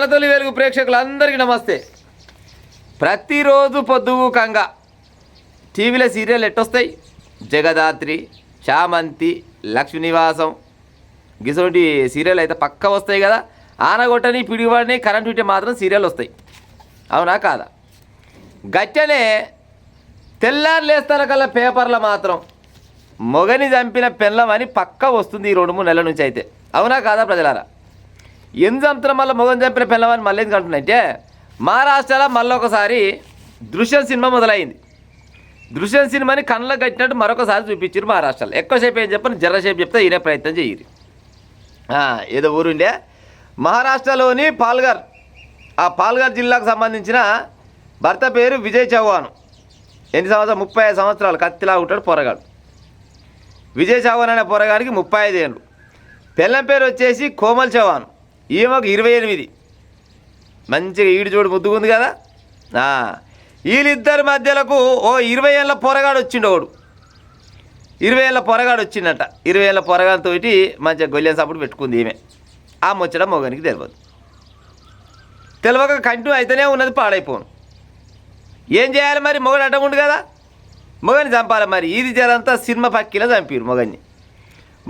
కలతొలి వెలుగు ప్రేక్షకులందరికీ నమస్తే. ప్రతిరోజు పొద్దుగూకంగా టీవీలో సీరియల్ ఎట్టొస్తాయి? జగదాత్రి, చామంతి, లక్ష్మీ నివాసం గిసోటి సీరియల్ అయితే పక్క వస్తాయి కదా. ఆనగొట్టని పిడివాడిని కరెంట్ ఉంటే మాత్రం సీరియల్ వస్తాయి, అవునా కాదా? గట్టనే తెల్లారు లేస్తార కల్లా పేపర్లో మాత్రం మొగని చంపిన పెళ్ళం అని పక్క వస్తుంది ఈ 2-3 నెలల నుంచి అయితే, అవునా కాదా ప్రజలారా? ఎందుకు చంపుతున్నా మళ్ళీ మొగని చంపిన పెళ్ళం అని మళ్ళీ ఎందుకు అంటున్నాయంటే, మహారాష్ట్రలో మళ్ళీ ఒకసారి దృశ్యం సినిమా మొదలైంది. దృశ్యం సినిమాని కళ్ళకు కట్టినట్టు మరొకసారి చూపించారు మహారాష్ట్రలో. ఎక్కువసేపు ఏం చెప్పని జర్రసేపు చెప్తే ఈయన ప్రయత్నం చేయరు. ఏదో ఊరుండే మహారాష్ట్రలోని పాల్ఘర్, ఆ పాల్ఘర్ జిల్లాకు సంబంధించిన భర్త పేరు విజయ్ చౌహాన్. ఎన్ని సంవత్సరాలు? 35 సంవత్సరాలు. కత్తిలా ఉంటాడు పొరగాడు. విజయ్ చౌహాన్ అనే పొరగాడికి 35 ఏళ్ళు. పెళ్ళం పేరు వచ్చేసి కోమల్ చౌహాన్. ఈమెకు 28. మంచిగా ఈడు చూడు ముద్దుగుంది కదా. వీళ్ళిద్దరి మధ్యలకు ఓ 20 ఏళ్ళ పొరగాడు వచ్చిండు. ఒకడు 20 ఏళ్ళ పొరగాడు వచ్చిండట. 20 ఏళ్ళ పొరగాడితో మంచిగా గొల్లెం సప్పుడు పెట్టుకుంది ఈమె. ఆ ముచ్చడం మొగనికి తెలియదు. తెలియక కంటిన్యూ అయితేనే ఉన్నది, పాడైపోను. ఏం చేయాలి మరి? మొగడు అడ్డగుండు కదా, మొగని చంపాలి. మరి ఇది జరంతా సినిమా పక్కిలో చంపారు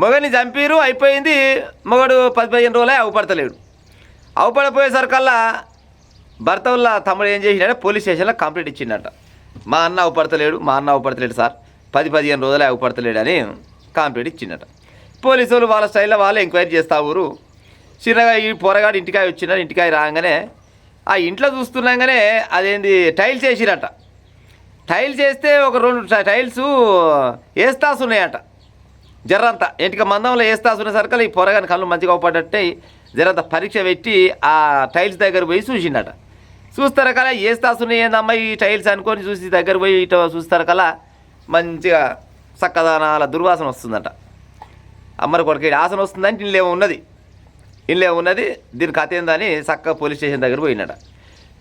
మొగని చంపారు. అయిపోయింది. మొగడు 10-15 రోజులే అవుపడతలేడు. అవుపడిపోయేసరికల్లా భర్త వల్ల తమ్ముడు ఏం చేసినాడే పోలీస్ స్టేషన్లో కంప్లైంట్ ఇచ్చిండట. మా అన్న అవుపడతలేడు సార్, 10-15 రోజులే అవుపడతలేడు అని కంప్లైంట్ ఇచ్చిండట. పోలీసు వాళ్ళు వాళ్ళ స్టైల్లో వాళ్ళు ఎంక్వైరీ చేస్తా ఊరు. చిన్నగా ఈ పొరగాడు ఇంటికాయ వచ్చినాడు. ఇంటికాయ రాగానే ఆ ఇంట్లో చూస్తున్నాగానే అదేంది టైల్స్ వేసిరట. టైల్స్ వేస్తే ఒక 2 టైల్స్ వేస్తాసు ఉన్నాయట. జర్రంతా ఇంటికి మందంలో వేస్తాసు ఉన్నసరికల్ ఈ పొరగాని కళ్ళు మంచిగా అవపడ్డట్టే జరంతా పరీక్ష పెట్టి ఆ టైల్స్ దగ్గర పోయి చూసిండట. చూస్తారు కదా వేస్తాసు ఉన్నాయి ఏందమ్మా ఈ టైల్స్ అనుకొని చూసి దగ్గర పోయి ఇటు చూస్తారు కదా మంచిగా చక్కదనాల దుర్వాసన వస్తుందట. అమ్మరి కొడుకు ఆసన వస్తుందని ఇల్లేమో ఉన్నది దీని కథ ఏందని చక్కగా పోలీస్ స్టేషన్ దగ్గర పోయినట.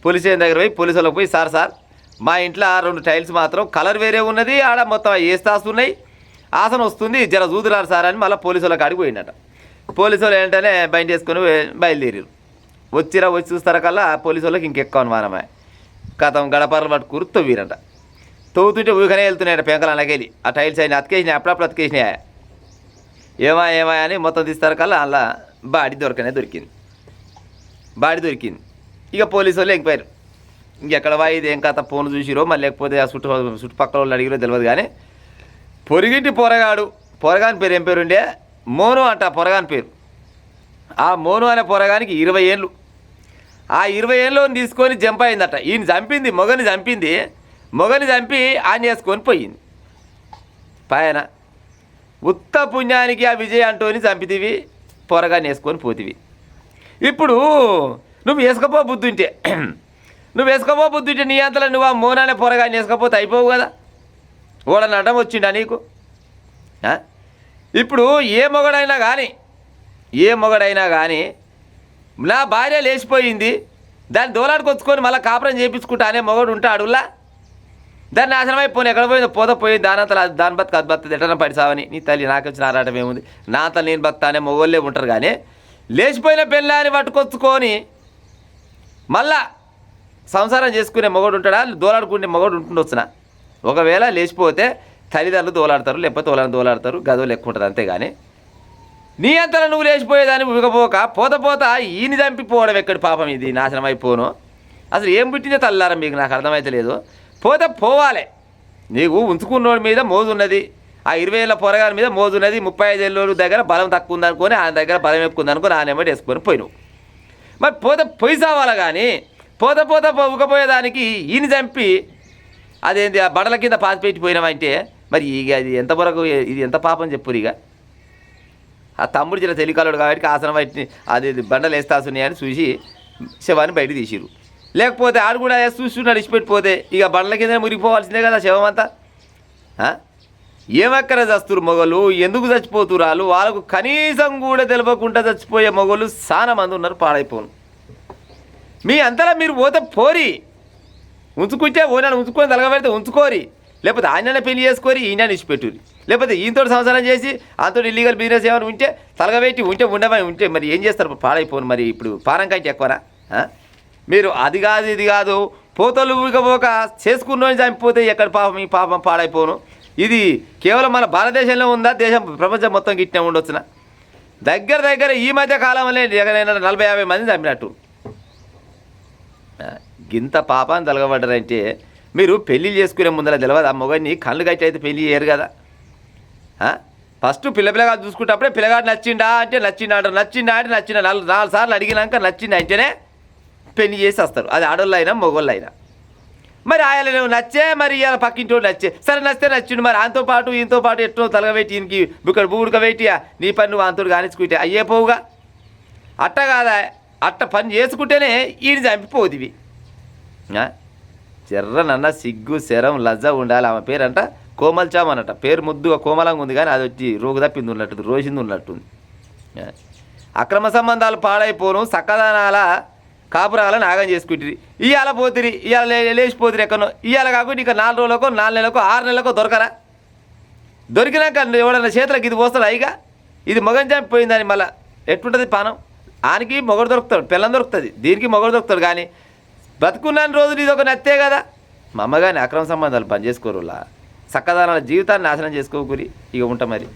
పోలీస్ స్టేషన్ దగ్గర పోయి పోలీసు వాళ్ళకి పోయి సార్ మా ఇంట్లో 2 టైల్స్ మాత్రం కలర్ వేరే ఉన్నది, ఆడ మొత్తం వేస్తాసు ఉన్నాయి, ఆసన వస్తుంది, జర చూదురారు సార్ అని మళ్ళీ పోలీసు వాళ్ళకి అడిగి పోయినట. పోలీసు వాళ్ళు ఏంటనే బయట వేసుకొని బయలుదేరారు. వచ్చి చూస్తారా కల్లా పోలీసు వాళ్ళకి ఇంకెక్కువ అనుమానమే. కథం గడపర్లు పట్టుకురు తవ్విరట. తవ్వుతుంటే ఊకనే వెళ్తున్నాయట పెంకలకి. ఆ టైల్స్ అయినా అతికేసినాయి, అప్పుడప్పుడు అతికేసినాయా. ఏమా అని మొత్తం తీస్తారు కల్లా అలా బాడీ దొరికింది. ఇక పోలీసు వాళ్ళు ఎంక్వైరీ ఇంకెక్కడ ఇది ఏం కథ ఫోన్ చూసిరో మరి లేకపోతే ఆ చుట్టుపక్కల వాళ్ళు అడిగిరో తెలియదు. కానీ పొరిగింటి పొరగాని పేరు ఏం పేరుండే? మోను అంట పొరగాని పేరు. ఆ మోను అనే పొరగానికి 20 ఏళ్ళు. ఆ 20 ఏళ్ళు తీసుకొని జంప్ అయిందట. ఈయన చంపింది మొగని చంపి ఆన్ చేసుకొని పోయింది. పైన ఉత్త పుణ్యానికి ఆ విజయ్ అంటోని చంపితివి, పొరగాని వేసుకొని పోతివి. ఇప్పుడు నువ్వు వేసుకోపో బుద్ధి ఉంటే నీ అంతలో నువ్వు ఆ మోనానే పొరగాని వేసుకోపోతే అయిపోవు కదా. ఓడని అడ్డం వచ్చిండా నీకు? ఇప్పుడు ఏ మొగడైనా కానీ నా భార్య లేచిపోయింది, దాన్ని దోలాడుకొచ్చుకొని మళ్ళీ కాపురం చేయించుకుంటా అనే మొగడు ఉంటాడులా. దాన్ని నాశనం అయిపోయి ఎక్కడ పోయిందో పోయింది. దాని బతుకు అది బతుంది ఎట్లా పడిసావని నీ తల్లి నాకు వచ్చిన ఆరాటం ఏముంది. నా తల్లి నేను బతుతా అనే మొగోళ్ళే ఉంటారు. కానీ లేచిపోయిన పెళ్ళాన్ని పట్టుకొచ్చుకొని మళ్ళా సంసారం చేసుకునే మొగడు ఉంటాడా? దోలాడుకునే మొగడు ఉంటుండొచ్చునా? ఒకవేళ లేచిపోతే తల్లిదండ్రులు దోలాడతారు, లేకపోతే దోలాడతారు, గదో లెక్క ఉంటుంది. అంతేగాని నీ అంతలో నువ్వు లేచిపోయేదాన్ని ఉగపోక పోత ఈయన చంపిపోవడం ఎక్కడి పాపం, ఇది నాశనం అయిపోను. అసలు ఏం పుట్టిందో తల్లారం మీకు నాకు అర్థమైతే లేదు. పోవాలి. నీకు ఉంచుకున్నోడి మీద మోజు ఉన్నది, ఆ 20 ఏళ్ళ పొరగాని మీద మోజు ఉన్నది, 35 ఏళ్ళ దగ్గర బలం తక్కువ ఉందనుకొని ఆయన దగ్గర బలం ఎక్కువ ఉందనుకొని ఆయన ఏమిటి వేసుకొని పోయినావు. మరి పొయ్యి సావాలా. కానీ పోత ఉగపోయేదానికి ఈయన చంపి అదేంటి ఆ బడల కింద పాతి పెట్టిపోయినామంటే మరి ఇక అది ఎంతవరకు ఇది ఎంత పాపం చెప్పురు. ఇక ఆ తమ్ముడు చిన్న తెలికాలుడు కాబట్టి ఆసనం బయట అది బండలు వేస్తాసున్నాయని చూసి శవాన్ని బయట తీసిరు. లేకపోతే ఆడు కూడా చూసి నడిచిపెట్టిపోతే ఇక బండల కింద మురిగిపోవాల్సిందే కదా శవం అంతా. ఏమక్కర చస్తురు మొగలు, ఎందుకు చచ్చిపోతురాలు? వాళ్ళకు కనీసం కూడా తెలియకుండా చచ్చిపోయే మొగలు చాలా మంది ఉన్నారు. పాడైపోను. మీ అంతలా మీరు పోరి ఉంచుకుంటే ఓనాన్ని ఉంచుకొని తలగబెడితే ఉంచుకోరి, లేకపోతే ఆయననే పెళ్లి చేసుకోరి, ఈయన ఇచ్చిపెట్టురి. లేకపోతే ఈయనతో సంసారం చేసి అంతో ఇల్లీగల్ బిజినెస్ ఏమైనా ఉంటే తలగబెట్టి ఉండమని ఉంటే మరి ఏం చేస్తారు? పాడైపోను. మరి ఇప్పుడు పారం కంటే ఎక్కువనా? మీరు అది కాదు ఇది కాదు పోతలు పోక చేసుకున్నోని చంపిపోతే ఎక్కడ పాపం ఈ పాపం పాడైపోను. ఇది కేవలం మన భారతదేశంలో ఉందా, దేశం ప్రపంచం మొత్తం గిట్టినే ఉండొచ్చున. దగ్గర ఈ మధ్య కాలంలో 40-50 మంది చంపినట్టు. గింత పాపాన్ని తలగబడ్డారంటే మీరు పెళ్ళి చేసుకునే ముందర తెలియదు ఆ మొగని కళ్ళు కట్టి అయితే పెళ్ళి చేయరు కదా. ఫస్ట్ పిల్లగాడు చూసుకుంటప్పుడే పిల్లగాడు నచ్చిండా అంటే నచ్చిండా అంటే నచ్చిన 4 సార్లు అడిగినాక నచ్చింది అంటేనే పెళ్లి చేసి వస్తారు. అది ఆడోళ్ళు అయినా మొగోళ్ళు అయినా. మరి ఆయన నువ్వు నచ్చే మరి ఇలా పక్కింటోడు నచ్చే సరే నచ్చితే నచ్చిండు మరి ఆయనతో పాటు ఈయనతో పాటు ఎట్టో తలగబెట్టి ఈయనకి ఇక్కడ బూడుకబెట్టి నీ పని నువ్వు అంతోడు కానిచ్చుకుంటే అయ్యే పోవుగా. అట్ట కాదా, అట్ట పని చేసుకుంటేనే ఈయన చంపిపోదివి. చెర్రనన్న సిగ్గు శరం లజ్జ ఉండాలి. ఆమె పేరంట కోమల్చామ్ అనట. పేరు ముద్దుగా కోమలంగా ఉంది కానీ అది వచ్చి రోగు తప్పింది ఉన్నట్టుంది, రోసింది ఉన్నట్టుంది. అక్రమ సంబంధాలు పాడైపోను సక్కదనాల కాపురాల నాగం చేసుకుంటుంది. ఇవాళ పోతిరి ఇవాళ లేచిపోతిరి ఎక్కడో ఇవాళ కాకుండా ఇంకా 4 రోజులకో 4 నెలలకో 6 నెలలకో దొరకరా. దొరికినాక ఎవడన్నా చేతులకు ఇది పోస్తాడు అయిగా. ఇది మొగం చంపిపోయిందని మళ్ళీ ఎట్లుంటుంది పానం. ఆనికి మొగడు దొరుకుతాడు, పిల్లం దొరుకుతుంది, దీనికి మొగడు దొరుకుతాడు. కానీ బతుకున్న రోజులు ఇది ఒక నత్తే కదా. మా అమ్మగాని అక్రమ సంబంధాలు పని చేసుకోరులా సక్కదానాల జీవితాన్ని నాశనం చేసుకోకూరి ఇక ఉంటాం మరి.